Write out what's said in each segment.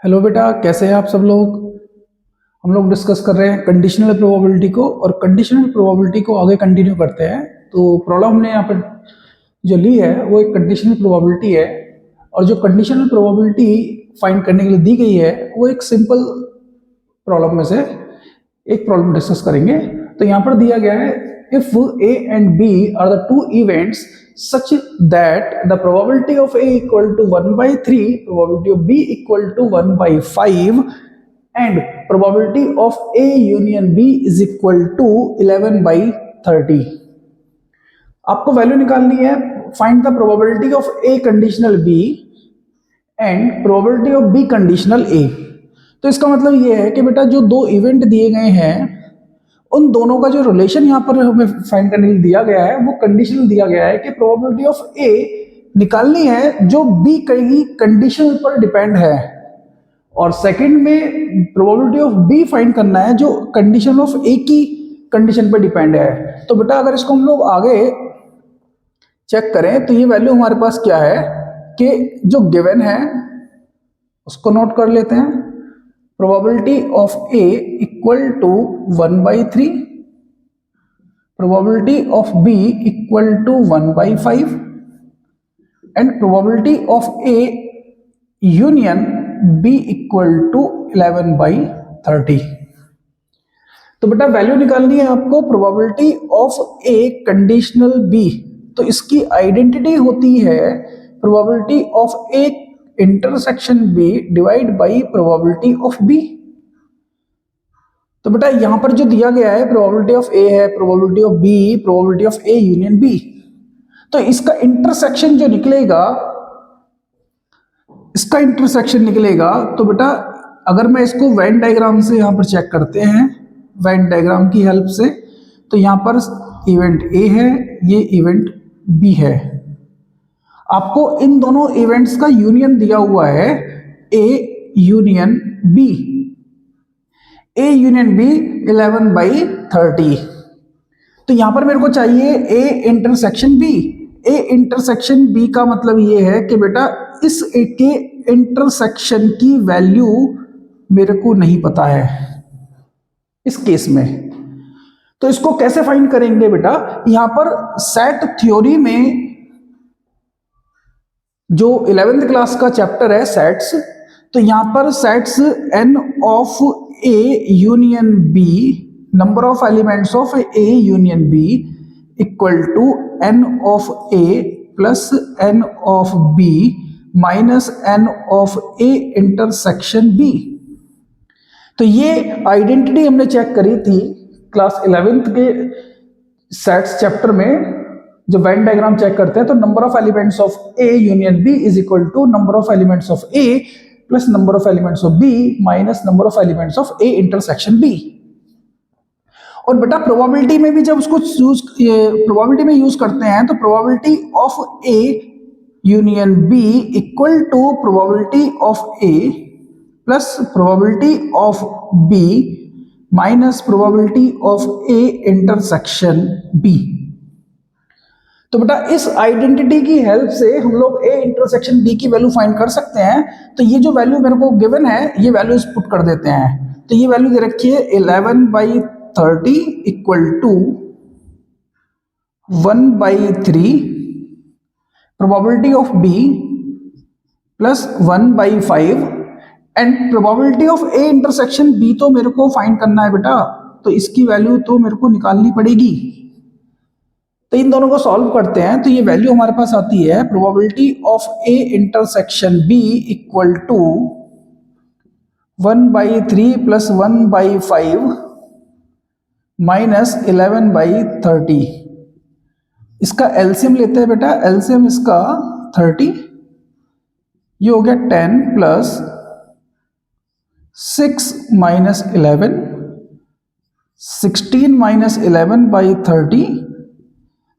Hello बेटा, कैसे हैं आप सब लोग। हम लोग डिस्कस कर रहे हैं कंडीशनल प्रोबेबिलिटी को, और कंडीशनल प्रोबेबिलिटी को आगे कंटिन्यू करते हैं। तो प्रॉब्लम हमने यहाँ पर जो ली है वो एक कंडीशनल प्रोबेबिलिटी है, और जो कंडीशनल प्रोबेबिलिटी फाइंड करने के लिए दी गई है वो एक सिंपल प्रॉब्लम में से एक प्रॉब्लम डिस्कस करेंगे। तो यहाँ पर दिया गया है, if A and B are the two events such that the probability of A equal to 1/3, probability of B equal to 1/5, and probability of A union B is equal to 11/30। आपको value निकालनी है, find the probability of A conditional B and probability of B conditional A। तो इसका मतलब ये है कि बेटा जो दो इवेंट दिए गए हैं उन दोनों का जो रिलेशन यहाँ पर हमें फाइंड करने के लिए दिया गया है वो कंडीशनल दिया गया है कि प्रोबेबिलिटी ऑफ ए निकालनी है जो बी कहीं कंडीशन पर डिपेंड है, और सेकंड में प्रोबेबिलिटी ऑफ बी फाइंड करना है जो कंडीशन ऑफ ए की कंडीशन पर डिपेंड है। तो बेटा अगर इसको हम लोग आगे चेक करें तो ये वैल्यू हमारे पास क्या है कि जो गिवन है उसको नोट कर लेते हैं। probability of A equal to 1/3, probability of B equal to 1/5, and probability of A union B equal to 11/30। तो बेटा वैल्यू निकालनी है आपको probability of A conditional B। तो इसकी आइडेंटिटी होती है probability of A intersection B divide by probability of B। तो बेटा यहां पर जो दिया गया है प्रोबेबिलिटी ऑफ A है, probability of B, probability of A union B। तो इसका इंटरसेक्शन जो निकलेगा, इसका इंटरसेक्शन निकलेगा, तो बेटा अगर मैं इसको वेन डायग्राम से यहां पर चेक करते हैं, वेन डायग्राम की हेल्प से, तो यहां पर इवेंट A है, ये इवेंट B है। आपको इन दोनों इवेंट्स का यूनियन दिया हुआ है A union B, A union B 11/30। तो यहां पर मेरे को चाहिए A intersection B। A intersection B का मतलब ये है कि बेटा इस A के इंटरसेक्शन की वैल्यू मेरे को नहीं पता है इस केस में। तो इसको कैसे फाइंड करेंगे बेटा, यहां पर सेट थ्योरी में जो 11th क्लास का चैप्टर है सेट्स, तो यहां पर sets n of A union B, number of elements of A union B equal to n of A plus n of B minus n of A intersection B। तो ये identity हमने check करी थी class 11th के sets chapter में। जो Venn diagram check करते हैं तो number of elements of A union B is equal to number of elements of A plus number of elements of B minus number of elements of A intersection B। और बेटा probability में भी जब उसको probability में use करते हैं तो probability of A union B equal to probability of A plus probability of B minus probability of A intersection B। तो बेटा इस आइडेंटिटी की हेल्प से हम लोग A इंटरसेक्शन B की वैल्यू फाइंड कर सकते हैं। तो ये जो वैल्यू मेरे को गिवन है ये वैल्यूज पुट कर देते हैं। तो ये वैल्यू दे रखी है 11/30 equal to 1/3 probability of B plus 1/5 and probability of A intersection B तो मेरे को फाइंड करना है बेटा, तो इसकी वैल्यू तो मेरे को निकालनी पड़ेगी। तो इन दोनों को सॉल्व करते हैं तो ये वैल्यू हमारे पास आती है probability of A intersection B equal to 1/3 plus 1/5 minus 11/30। इसका एलसीएम लेते हैं बेटा, एलसीएम इसका 30, ये हो गया 10 प्लस 6 माइनस 11, 16 माइनस 11/30।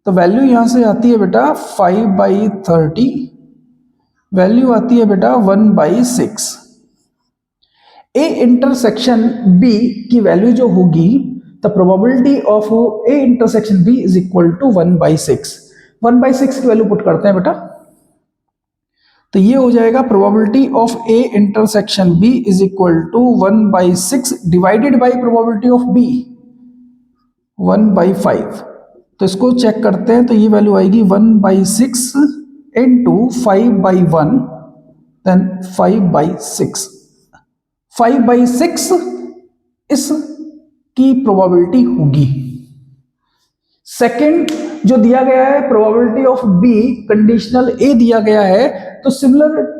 तो वैल्यू यहां से आती है बेटा 5/30, वैल्यू आती है बेटा 1/6। A इंटरसेक्शन B की वैल्यू जो होगी the probability of A intersection B is equal to 1/6। 1/6 की वैल्यू पुट करते हैं बेटा, तो ये हो जाएगा probability of A intersection B is equal to 1/6 divided by probability of B 1/5। तो इसको चेक करते हैं, तो ये वैल्यू आएगी 1/6 इंटू 5/1 देन 5/6। 5/6 इसकी प्रोबेबिलिटी होगी। सेकंड जो दिया गया है प्रोबेबिलिटी ऑफ बी कंडीशनल ए दिया गया है, तो सिमिलर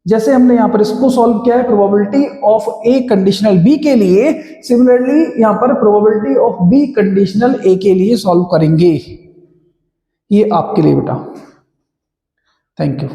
जैसे हमने यहां पर इसको सॉल्व किया है probability of A conditional B के लिए, सिमिलरली यहां पर probability of B conditional A के लिए सॉल्व करेंगे। ये आपके लिए बेटा। Thank you.